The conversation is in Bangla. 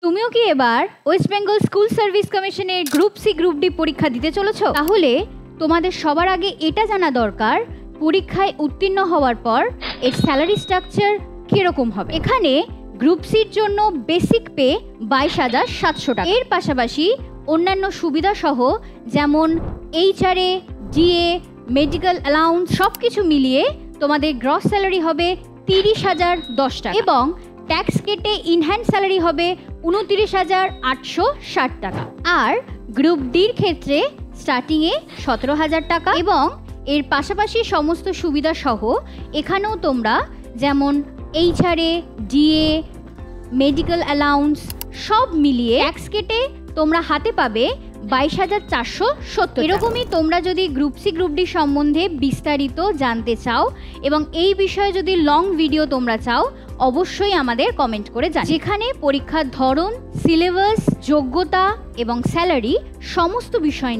তুমিও কি এবার ওয়েস্ট বেঙ্গল স্কুল সার্ভিস কমিশনের গ্রুপ সি গ্রুপ ডি পরীক্ষা দিতে চলেছ? তাহলে তোমাদের সবার আগে এটা জানা দরকার পরীক্ষায় উত্তীর্ণ হওয়ার পর এর স্যালারি স্ট্রাকচার কিরকম হবে। এখানে গ্রুপ সির জন্য বেসিক পে 22,700 টাকা। এর পাশাপাশি অন্যান্য সুবিধা সহ যেমন HRA, DA, মেডিকেল অ্যালাউন্স সব কিছু মিলিয়ে তোমাদের গ্রস স্যালারি হবে 30,010 টাকা এবং ট্যাক্স কেটে ইনহ্যান্ড স্যালারি হবে 29,860 টাকা। আর গ্রুপ ডির ক্ষেত্রে স্টার্টিংয়ে 17,000 টাকা এবং এর পাশাপাশি সমস্ত সুবিধা সহ এখানেও তোমরা যেমন HRA, DA, মেডিকেল অ্যালাউন্স সব মিলিয়ে ট্যাক্স কেটে তোমরা হাতে পাবে 22,470। এরকমই তোমরা যদি গ্রুপ সি গ্রুপ ডি সম্বন্ধে বিস্তারিত জানতে চাও এবং এই বিষয়ে যদি লং ভিডিও তোমরা চাও অবশ্যই আমাদের কমেন্ট করে জানাও, যেখানে পরীক্ষার ধরন, সিলেবাস, যোগ্যতা এবং স্যালারি সমস্ত বিষয়